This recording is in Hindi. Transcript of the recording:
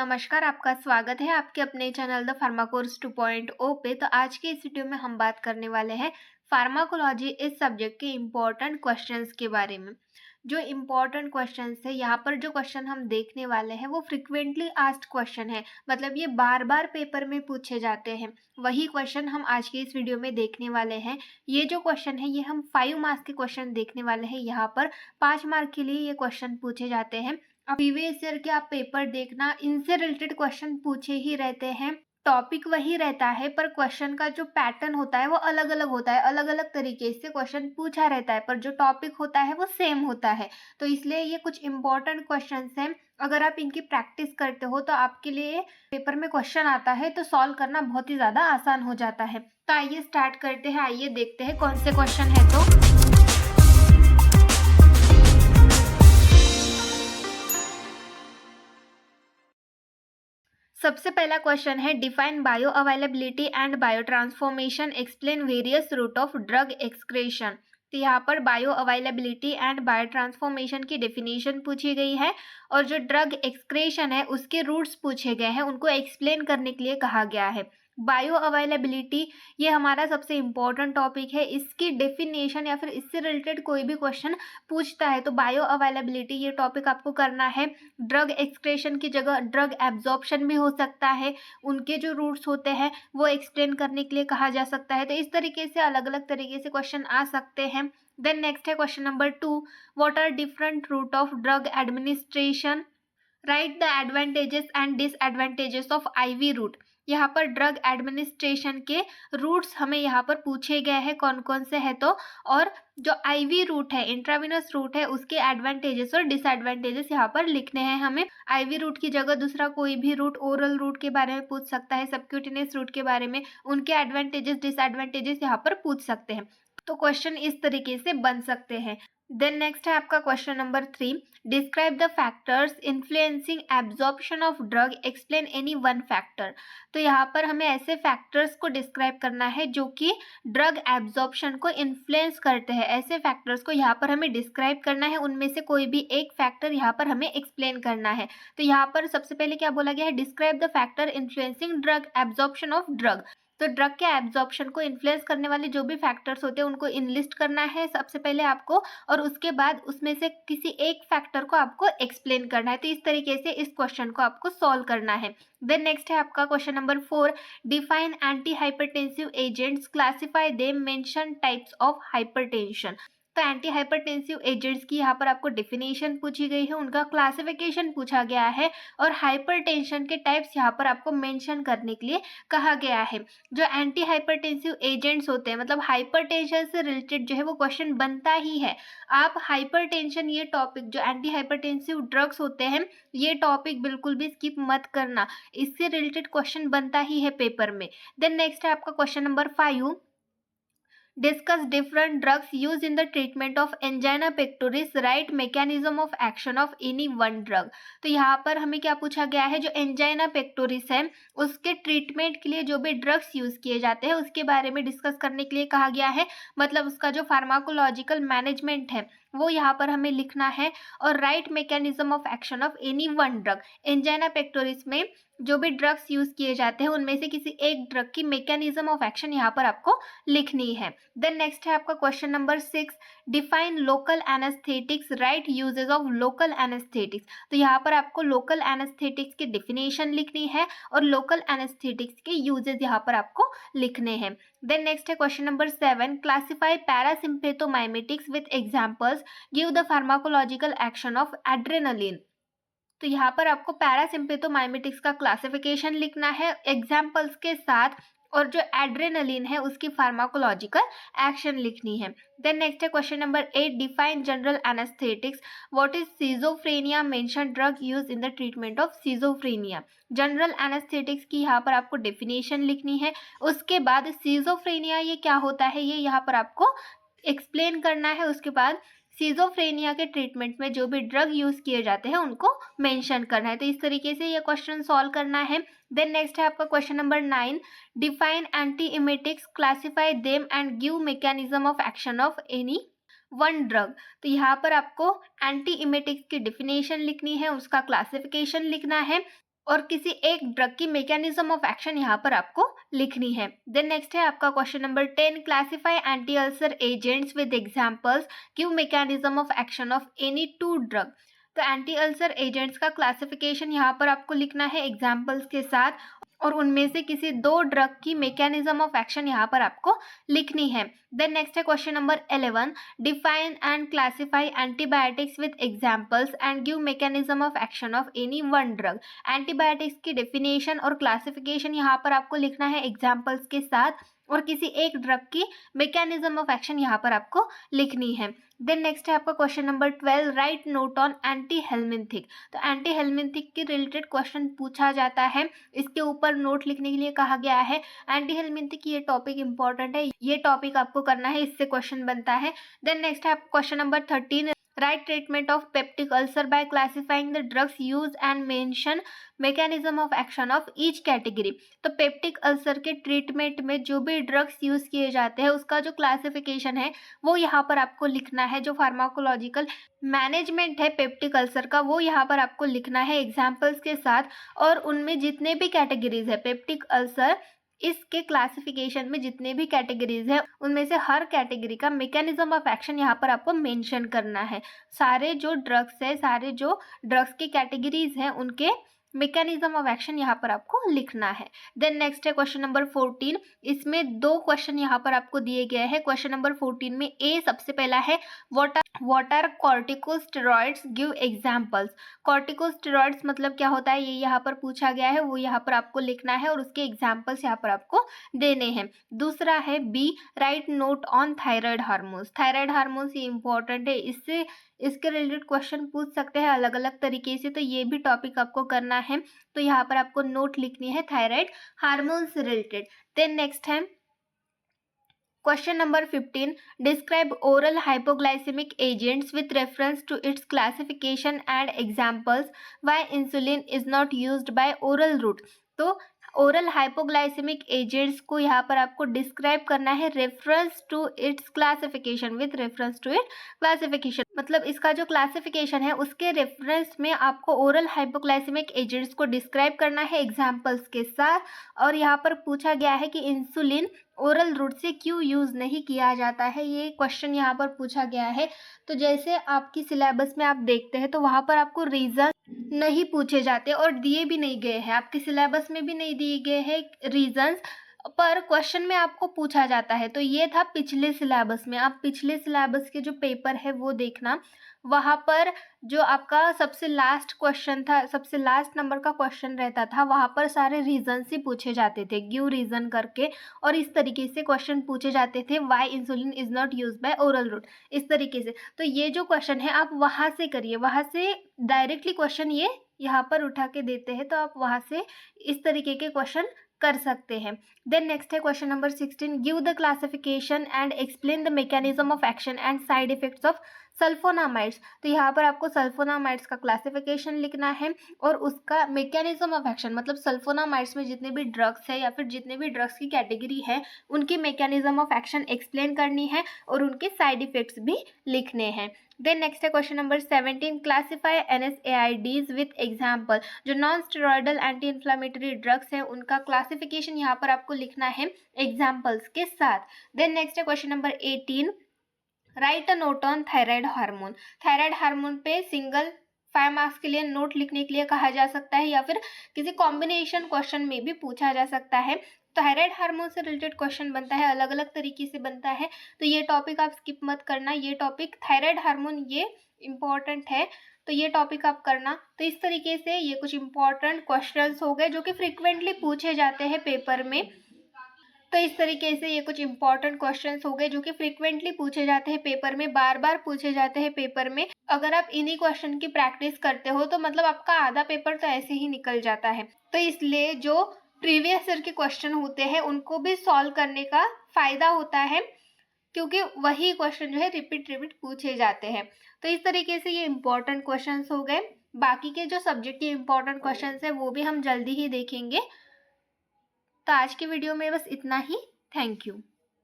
नमस्कार, आपका स्वागत है आपके अपने चैनल द फार्माकोर्स 2.0 पे। तो आज के इस वीडियो में हम बात करने वाले हैं फार्माकोलॉजी इस सब्जेक्ट के इम्पोर्टेंट क्वेश्चंस के बारे में। जो इम्पोर्टेंट क्वेश्चंस है, यहाँ पर जो क्वेश्चन हम देखने वाले हैं वो फ्रिक्वेंटली आस्क्ड क्वेश्चन है, मतलब ये बार बार पेपर में पूछे जाते हैं। वही क्वेश्चन हम आज के इस वीडियो में देखने वाले हैं। ये जो क्वेश्चन है ये हम 5 मार्क्स के क्वेश्चन देखने वाले हैं। यहाँ पर 5 मार्क के लिए ये क्वेश्चन पूछे जाते हैं। प्रीवियस ईयर के आप पेपर देखना, इनसे रिलेटेड क्वेश्चन पूछे ही रहते हैं। टॉपिक वही रहता है पर क्वेश्चन का जो पैटर्न होता है वो अलग अलग होता है, अलग अलग तरीके से क्वेश्चन पूछा रहता है, पर जो टॉपिक होता है वो सेम होता है। तो इसलिए ये कुछ इंपॉर्टेंट क्वेश्चंस हैं। अगर आप इनकी प्रैक्टिस करते हो तो आपके लिए पेपर में क्वेश्चन आता है तो सॉल्व करना बहुत ही ज्यादा आसान हो जाता है। तो आइए स्टार्ट करते हैं, आइए देखते हैं कौन से क्वेश्चन है। तो सबसे पहला क्वेश्चन है, define bioavailability and biotransformation, explain various route of drug excretion. तो यहाँ पर bioavailability and biotransformation की डेफिनेशन पूछी गई है और जो ड्रग एक्सक्रेशन है उसके रूट्स पूछे गए हैं, उनको एक्सप्लेन करने के लिए कहा गया है। बायो अवेलेबिलिटी ये हमारा सबसे इम्पोर्टेंट टॉपिक है। इसकी डेफिनेशन या फिर इससे रिलेटेड कोई भी क्वेश्चन पूछता है तो बायो अवेलेबिलिटी ये टॉपिक आपको करना है। ड्रग एक्सक्रेशन की जगह ड्रग एब्जॉर्प्शन भी हो सकता है, उनके जो रूट्स होते हैं वो एक्सप्लेन करने के लिए कहा जा सकता है। तो इस तरीके से अलग अलग तरीके से क्वेश्चन आ सकते हैं। देन नेक्स्ट है question number 2, what are different route of drug administration, write the advantages and disadvantages of IV route. यहाँ पर ड्रग एडमिनिस्ट्रेशन के रूट्स हमें यहाँ पर पूछे गए हैं कौन कौन से हैं। तो और जो आईवी रूट है, इंट्रावेनस रूट है, उसके एडवांटेजेस और डिसएडवांटेजेस यहाँ पर लिखने हैं हमें। आईवी रूट की जगह दूसरा कोई भी रूट, ओरल रूट के बारे में पूछ सकता है, सबक्यूटेनियस रूट के बारे में, उनके एडवांटेजेस डिसएडवांटेजेस यहाँ पर पूछ सकते हैं। तो क्वेश्चन इस तरीके से बन सकते हैं। देन नेक्स्ट है आपका question number 3, describe the factors influencing absorption of drug, explain any one factor. तो यहाँ पर हमें ऐसे फैक्टर्स को डिस्क्राइब करना है जो कि ड्रग एब्जॉर्प्शन को इन्फ्लुएंस करते हैं। ऐसे फैक्टर्स को यहाँ पर हमें डिस्क्राइब करना है, उनमें से कोई भी एक फैक्टर यहाँ पर हमें एक्सप्लेन करना है। तो यहाँ पर सबसे पहले क्या बोला गया है, describe the factor influencing drug absorption of drug. तो ड्रग के एब्जॉर्प्शन को इन्फ्लुएंस करने वाले जो भी फैक्टर्स होते हैं उनको इनलिस्ट करना है सबसे पहले आपको, और उसके बाद उसमें से किसी एक फैक्टर को आपको एक्सप्लेन करना है। तो इस तरीके से इस क्वेश्चन को आपको सॉल्व करना है। देन नेक्स्ट है आपका question number 4, define anti hypertensive agents, classify them, mention types of hypertension. तो एंटी हाइपरटेंसिव एजेंट्स की यहाँ पर आपको डेफिनेशन पूछी गई है, उनका क्लासिफिकेशन पूछा गया है और हाइपरटेंशन के टाइप्स यहाँ पर आपको मेंशन करने के लिए कहा गया है। जो एंटी हाइपरटेंसिव एजेंट्स होते हैं, मतलब हाइपरटेंशन से रिलेटेड जो है वो क्वेश्चन बनता ही है। आप हाइपरटेंशन ये टॉपिक, जो एंटी हाइपरटेंसिव ड्रग्स होते हैं, ये टॉपिक बिल्कुल भी स्किप मत करना, इससे रिलेटेड क्वेश्चन बनता ही है पेपर में। देन नेक्स्ट है आपका question number 5, discuss different drugs used in the treatment of angina pectoris, right mechanism of action of any one drug। तो यहाँ पर हमें क्या पूछा गया है, जो एंजाइना पेक्टोरिस है उसके ट्रीटमेंट के लिए जो भी ड्रग्स यूज किए जाते हैं उसके बारे में डिस्कस करने के लिए कहा गया है। मतलब उसका जो फार्माकोलॉजिकल मैनेजमेंट है वो यहाँ पर हमें लिखना है, और right mechanism of action of any one drug. Angina pectoris में जो भी ड्रग्स यूज किए जाते हैं उनमें से किसी एक ड्रग की मैकेनिज्म ऑफ एक्शन यहाँ पर आपको लिखनी है। देन नेक्स्ट है आपका question number 6, define local anaesthetics, right uses of local anaesthetics. तो यहाँ पर आपको लोकल एनेस्थेटिक्स की डेफिनेशन लिखनी है और लोकल एनेस्थेटिक्स के यूजेस यहाँ पर आपको लिखने हैं। देन नेक्स्ट है question number 7, classify parasympathomimetics with examples, give the pharmacological action of adrenaline. तो यहाँ पर आपको पैरासिम्पेथोमाइमेटिक्स का क्लासिफिकेशन लिखना है एग्जाम्पल्स के साथ, और जो एड्रेनलिन है उसकी फार्माकोलॉजिकल एक्शन लिखनी है। देन नेक्स्ट है question number 8, define general anaesthetics, what is schizophrenia, mention drug use in the treatment of schizophrenia. General anaesthetics की यहाँ पर आपको डेफिनेशन लिखनी है, उसके बाद सीजोफ्रेनिया ये क्या होता है ये यहाँ पर आपको एक्सप्लेन करना है, उसके बाद सीजोफ्रेनिया के ट्रीटमेंट में जो भी ड्रग यूज किए जाते हैं उनको मेंशन करना है। तो इस तरीके से ये क्वेश्चन सॉल्व करना है। देन नेक्स्ट है आपका question number 9, define anti emetics, classify them and give mechanism of action of any one drug. तो यहाँ पर आपको एंटी इमेटिक्स की डेफिनेशन लिखनी है, उसका क्लासिफिकेशन लिखना है, और किसी एक ड्रग की मैकेनिज्म ऑफ एक्शन यहाँ पर आपको लिखनी है। देन नेक्स्ट है आपका question number 10, classify anti ulcer agents with examples, give mechanism of action of any two drug. तो एंटी अल्सर एजेंट्स का क्लासिफिकेशन यहाँ पर आपको लिखना है एग्जाम्पल्स के साथ, और उनमें से किसी दो ड्रग की मैकेनिज्म ऑफ एक्शन यहाँ पर आपको लिखनी है। देन नेक्स्ट है question number 11, define and classify antibiotics with examples and give mechanism of action of any one drug. Antibiotics की डेफिनेशन और क्लासिफिकेशन यहाँ पर आपको लिखना है एग्जाम्पल्स के साथ, और किसी एक ड्रग की मैकेनिज्म ऑफ एक्शन यहाँ पर आपको लिखनी है। देन नेक्स्ट है आपका question number 12, right note on anti helminthic. तो एंटी हेलमिंथिक के रिलेटेड क्वेश्चन पूछा जाता है, इसके ऊपर नोट लिखने के लिए कहा गया है। एंटी हेलमिंथिक ये टॉपिक इंपॉर्टेंट है, ये टॉपिक आपको करना है, इससे क्वेश्चन बनता है। देन नेक्स्ट है आपका question number 13, write treatment of peptic ulcer by classifying the drugs use and mention mechanism of action of each category. तो पेप्टिक अल्सर के ट्रीटमेंट में जो भी ड्रग्स यूज किए जाते हैं उसका जो क्लासिफिकेशन है वो यहाँ पर आपको लिखना है। जो फार्माकोलॉजिकल मैनेजमेंट है पेप्टिक अल्सर का वो यहाँ पर आपको लिखना है एग्जाम्पल्स के साथ, और उनमें जितने भी कैटेगरीज है पेप्टिक अल्सर, इसके क्लासिफिकेशन में जितने भी कैटेगरीज है उनमें से हर कैटेगरी का मैकेनिज्म ऑफ एक्शन यहाँ पर आपको मेंशन करना है। सारे जो ड्रग्स है, सारे जो ड्रग्स की कैटेगरीज हैं उनके मैकेनिज्म ऑफ एक्शन यहाँ पर आपको लिखना है। देन नेक्स्ट है क्वेश्चन नंबर 14, इसमें दो क्वेश्चन यहाँ पर आपको दिए गए हैं। क्वेश्चन नंबर 14 में ए सबसे पहला है, what are corticosteroids, give examples. Corticosteroids मतलब क्या होता है ये यहाँ पर पूछा गया है, वो यहाँ पर आपको लिखना है और उसके एग्जाम्पल्स यहाँ पर आपको देने हैं। दूसरा है B, write note on thyroid hormones. Thyroid hormones ये इंपॉर्टेंट है, इससे इसके रिलेटेड क्वेश्चन पूछ सकते हैं अलग अलग तरीके से, तो ये भी टॉपिक आपको करना है। तो यहाँ पर आपको नोट लिखनी है थायराइड हार्मोन से रिलेटेड। देन नेक्स्ट है question number 15, describe oral hypoglycemic agents with reference to its classification and examples, why insulin is not used by oral route. तो ओरल हाइपोग्लाइसेमिक एजेंट्स को यहाँ पर आपको डिस्क्राइब करना है reference to its classification, with reference to it classification मतलब इसका जो क्लासिफिकेशन है उसके रेफरेंस में आपको ओरल हाइपोग्लाइसेमिक एजेंट्स को डिस्क्राइब करना है एग्जाम्पल्स के साथ। और यहाँ पर पूछा गया है कि इंसुलिन ओरल रूट से क्यों यूज़ नहीं किया जाता है, ये क्वेश्चन यहाँ पर पूछा गया है। तो जैसे आपकी सिलेबस में आप देखते हैं तो वहाँ पर आपको रीज़न नहीं पूछे जाते और दिए भी नहीं गए हैं, आपके सिलेबस में भी नहीं दिए गए हैं रीजंस, पर क्वेश्चन में आपको पूछा जाता है। तो ये था पिछले सिलेबस में, आप पिछले सिलेबस के जो पेपर है वो देखना, वहाँ पर जो आपका सबसे लास्ट क्वेश्चन था, सबसे लास्ट नंबर का क्वेश्चन रहता था, वहाँ पर सारे रीजन ही पूछे जाते थे, गिव रीजन करके, और इस तरीके से क्वेश्चन पूछे जाते थे, why insulin is not use by oral root, इस तरीके से। तो ये जो क्वेश्चन है आप वहाँ से करिए, वहाँ से डायरेक्टली क्वेश्चन ये यहाँ पर उठा के देते हैं, तो आप वहाँ से इस तरीके के क्वेश्चन कर सकते हैं। देन नेक्स्ट है question number 16, give the classification and explain the mechanism of action and side effects of sulfonamides. तो यहाँ पर आपको सल्फोनामाइड्स का क्लासिफिकेशन लिखना है और उसका मैकेनिज्म ऑफ एक्शन मतलब सल्फोनामाइड्स में जितने भी ड्रग्स है या फिर जितने भी ड्रग्स की कैटेगरी है उनकी मैकेनिज्म ऑफ एक्शन एक्सप्लेन करनी है और उनके साइड इफेक्ट्स भी लिखने हैं। देन नेक्स्ट है question number 17, classify NSAIDs with example. जो non steroidal anti inflammatory drugs हैं उनका क्लासिफिकेशन यहाँ पर आपको लिखना है एग्जाम्पल्स के साथ। देन नेक्स्ट है question number 18, right a note on thyroid hormone. Thyroid hormone पे सिंगल 5 मार्क्स के लिए नोट लिखने के लिए कहा जा सकता है या फिर किसी कॉम्बिनेशन क्वेश्चन में भी पूछा जा सकता है। थायराइड हार्मोन से रिलेटेड क्वेश्चन बनता है, अलग अलग तरीके से बनता है, तो ये टॉपिक आप स्किप मत करना। ये टॉपिक थायराइड हार्मोन ये इम्पॉर्टेंट है, तो ये टॉपिक आप करना। तो इस तरीके से ये कुछ इंपॉर्टेंट क्वेश्चंस हो गए जो कि फ्रिक्वेंटली पूछे जाते हैं पेपर में। तो इस तरीके से ये कुछ इंपॉर्टेंट क्वेश्चंस हो गए जो कि फ्रिक्वेंटली पूछे जाते हैं पेपर में, बार बार पूछे जाते हैं पेपर में। अगर आप इन्हीं क्वेश्चन की प्रैक्टिस करते हो तो मतलब आपका आधा पेपर तो ऐसे ही निकल जाता है। तो इसलिए जो प्रीवियस ईयर के क्वेश्चन होते हैं उनको भी सॉल्व करने का फायदा होता है, क्योंकि वही क्वेश्चन जो है रिपीट पूछे जाते हैं। तो इस तरीके से ये इंपॉर्टेंट क्वेश्चंस हो गए। बाकी के जो सब्जेक्ट के इंपॉर्टेंट क्वेश्चंस है वो भी हम जल्दी ही देखेंगे। तो आज की वीडियो में बस इतना ही। Thank you.